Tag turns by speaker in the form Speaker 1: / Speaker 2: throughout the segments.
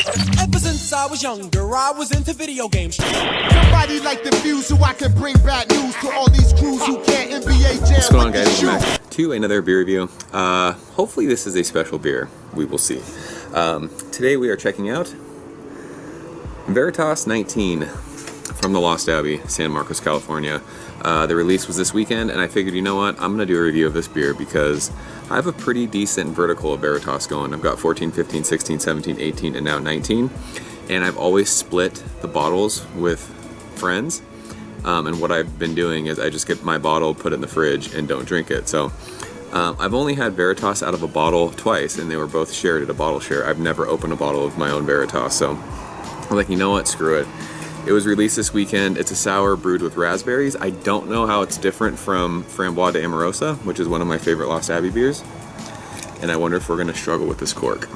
Speaker 1: Ever since I was younger, I was into video games.
Speaker 2: Somebody like the Fuse so I can bring bad news to all these crews who can't NBA jam.
Speaker 3: What's going on, guys? Welcome back to another beer review. Hopefully this is a special beer. We will see. Today we are checking out Veritas 19 from the Lost Abbey, San Marcos, California. The release was this weekend, and I figured, you know what, I'm going to do a review of this beer because I have a pretty decent vertical of Veritas going. I've got 14, 15, 16, 17, 18, and now 19, and I've always split the bottles with friends, and what I've been doing is I just get my bottle, put it in the fridge, and don't drink it. So I've only had Veritas out of a bottle twice, and they were both shared at a bottle share. I've never opened a bottle of my own Veritas, so I'm like, you know what, screw it. It was released this weekend. It's a sour brewed with raspberries. I don't know how it's different from Framboise de Amorosa, which is one of my favorite Lost Abbey beers. And I wonder if we're gonna struggle with this cork.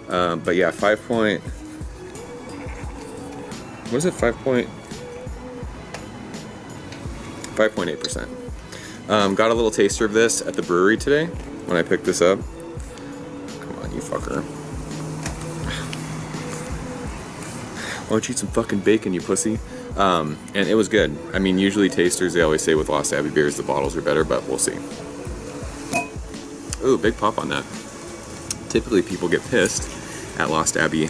Speaker 3: But yeah, 5.8%. Got a little taster of this at the brewery today when I picked this up. Come on, you fucker. Why don't you eat some fucking bacon, you pussy? And it was good. I mean, usually tasters, they always say with Lost Abbey beers, the bottles are better, but we'll see. Ooh, big pop on that. Typically people get pissed at Lost Abbey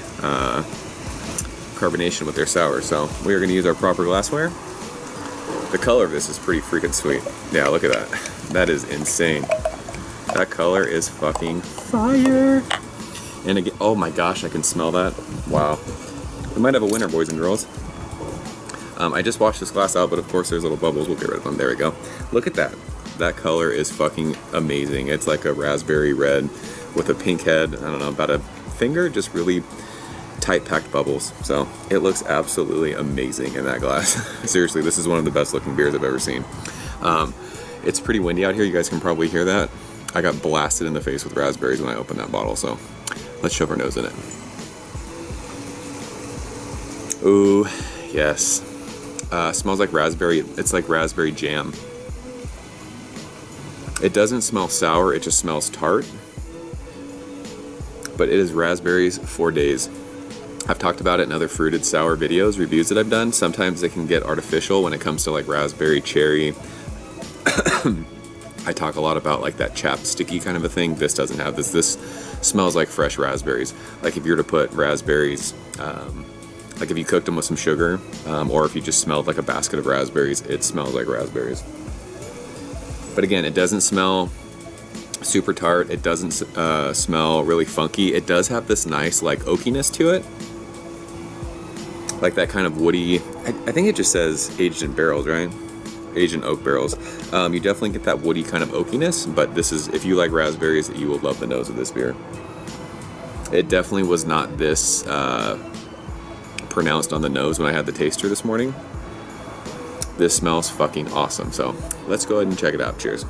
Speaker 3: carbonation with their sour, so we are gonna use our proper glassware. The color of this is pretty freaking sweet. Yeah, look at that. That is insane. That color is fucking fire. And again, oh my gosh, I can smell that. Wow. We might have a winner, boys and girls. I just washed this glass out, but of course there's little bubbles. We'll get rid of them. There we go. Look at that. That color is fucking amazing. It's like a raspberry red with a pink head. I don't know, about a finger, just really tight packed bubbles. So it looks absolutely amazing in that glass. Seriously, this is one of the best looking beers I've ever seen. It's pretty windy out here. You guys can probably hear that. I got blasted in the face with raspberries when I opened that bottle. So let's shove our nose in it. Ooh, yes. Smells like raspberry. It's like raspberry jam. It doesn't smell sour, it just smells tart. But it is raspberries for days. I've talked about it in other fruited sour videos, reviews that I've done. Sometimes they can get artificial when it comes to like raspberry, cherry. I talk a lot about like that chapped, sticky kind of a thing. This doesn't have this. This smells like fresh raspberries. Like if you were to put raspberries, like if you cooked them with some sugar, or if you just smelled like a basket of raspberries, it smells like raspberries. But again, it doesn't smell super tart. It doesn't smell really funky. It does have this nice like oakiness to it. Like that kind of woody, I think it just says aged in barrels, right? Aged in oak barrels. You definitely get that woody kind of oakiness, but this is, if you like raspberries, you will love the nose of this beer. It definitely was not this pronounced on the nose when I had the taster this morning. This smells fucking awesome. So let's go ahead and check it out. Cheers.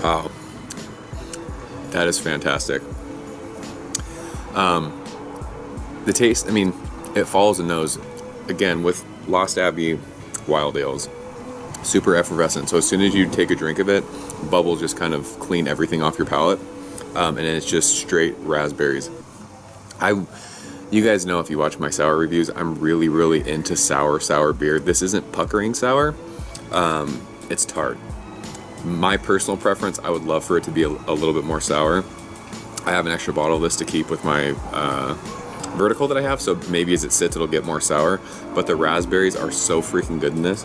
Speaker 3: Wow, that is fantastic. The taste, I mean, it follows the nose. Again, with Lost Abbey wild ales, super effervescent. So as soon as you take a drink of it, bubbles just kind of clean everything off your palate, and it's just straight raspberries. You guys know, if you watch my sour reviews, I'm really into sour beer. This isn't puckering sour. It's tart. My personal preference, I would love for it to be a little bit more sour. I have an extra bottle of this to keep with my vertical that I have, so maybe as it sits it'll get more sour, but the raspberries are so freaking good in this.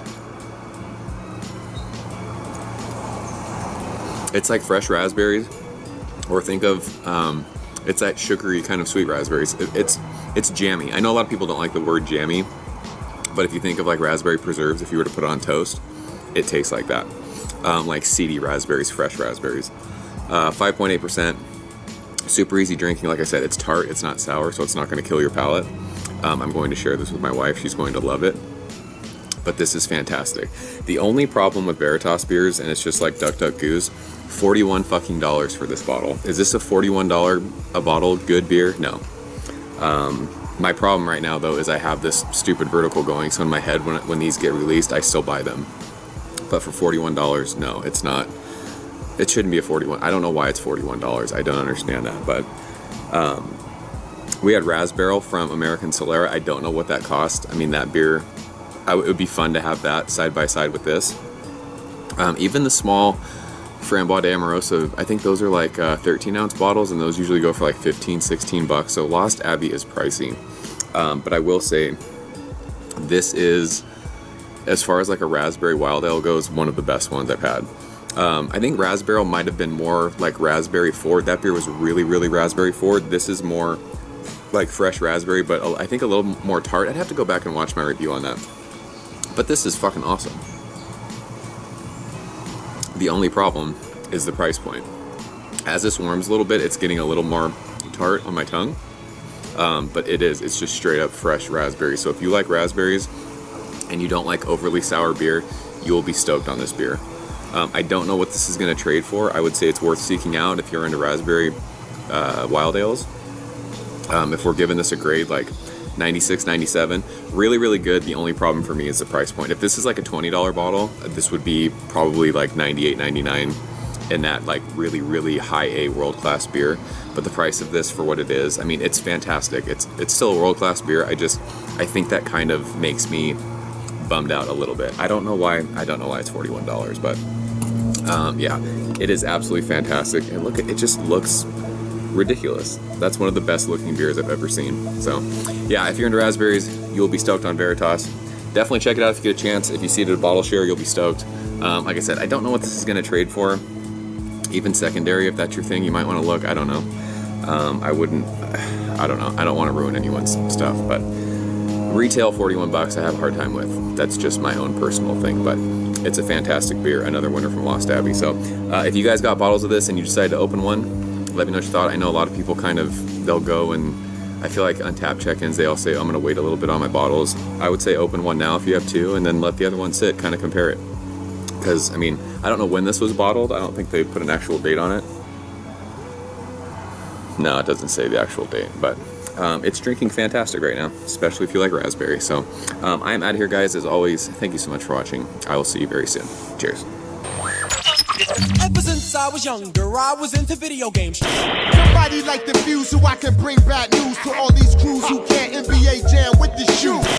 Speaker 3: It's like fresh raspberries, or think of, it's that sugary kind of sweet raspberries. It's jammy. I know a lot of people don't like the word jammy, but if you think of like raspberry preserves, if you were to put it on toast, it tastes like that. Like seedy raspberries, fresh raspberries. 5.8%, super easy drinking. Like I said, it's tart, it's not sour, so it's not going to kill your palate. I'm going to share this with my wife. She's going to love it. But this is fantastic. The only problem with Veritas beers, and it's just like Duck Duck Goose, $41 fucking for this bottle. Is this a $41 a bottle good beer? No. My problem right now though is I have this stupid vertical going, so in my head when these get released, I still buy them. But for $41, no, it's not. It shouldn't be a 41. I don't know why it's $41. I don't understand that. But we had Raspberry from American Solera. I don't know what that cost. I mean, that beer, it would be fun to have that side by side with this. Even the small Framboise d'Amoroso, I think those are like 13-ounce bottles, and those usually go for like 15, 16 bucks. So Lost Abbey is pricey. But I will say, this is, as far as like a raspberry wild ale goes, one of the best ones I've had. I think Raspberry might have been more like raspberry forward. That beer was really, really raspberry forward. This is more like fresh raspberry, but I think a little more tart. I'd have to go back and watch my review on that. But this is fucking awesome. The only problem is the price point. As this warms a little bit, it's getting a little more tart on my tongue. But it's just straight up fresh raspberry. So if you like raspberries and you don't like overly sour beer, you will be stoked on this beer. I don't know what this is going to trade for. I would say it's worth seeking out if you're into raspberry wild ales. If we're giving this a grade like 96, 97, really, really good. The only problem for me is the price point. If this is like a $20 bottle, this would be probably like 98, 99 in that like really, really high A world-class beer. But the price of this for what it is, I mean, it's fantastic. It's still a world-class beer. I think that kind of makes me bummed out a little bit. I don't know why it's $41, but yeah, it is absolutely fantastic. And look, it just looks ridiculous. That's one of the best looking beers I've ever seen. So yeah, if you're into raspberries, you'll be stoked on Veritas. Definitely check it out if you get a chance. If you see it at a bottle share, you'll be stoked. Like I said, I don't know what this is going to trade for. Even secondary, if that's your thing, you might want to look. I don't know. I don't know. I don't want to ruin anyone's stuff, but retail 41 bucks I have a hard time with. That's just my own personal thing, but it's a fantastic beer. Another winner from Lost Abbey. So if you guys got bottles of this and you decide to open one, let me know what you thought. I know a lot of people they'll go, and I feel like Untappd check-ins, they all say, I'm going to wait a little bit on my bottles. I would say open one now if you have two, and then let the other one sit, kind of compare it. Because, I mean, I don't know when this was bottled. I don't think they put an actual date on it. No, it doesn't say the actual date, but it's drinking fantastic right now, especially if you like raspberry. So I am out of here, guys. As always, thank you so much for watching. I will see you very soon. Cheers.
Speaker 1: Ever since I was younger, I was into video games.
Speaker 2: Somebody like the views so I can bring bad news to all these crews who can't NBA jam with the shoe.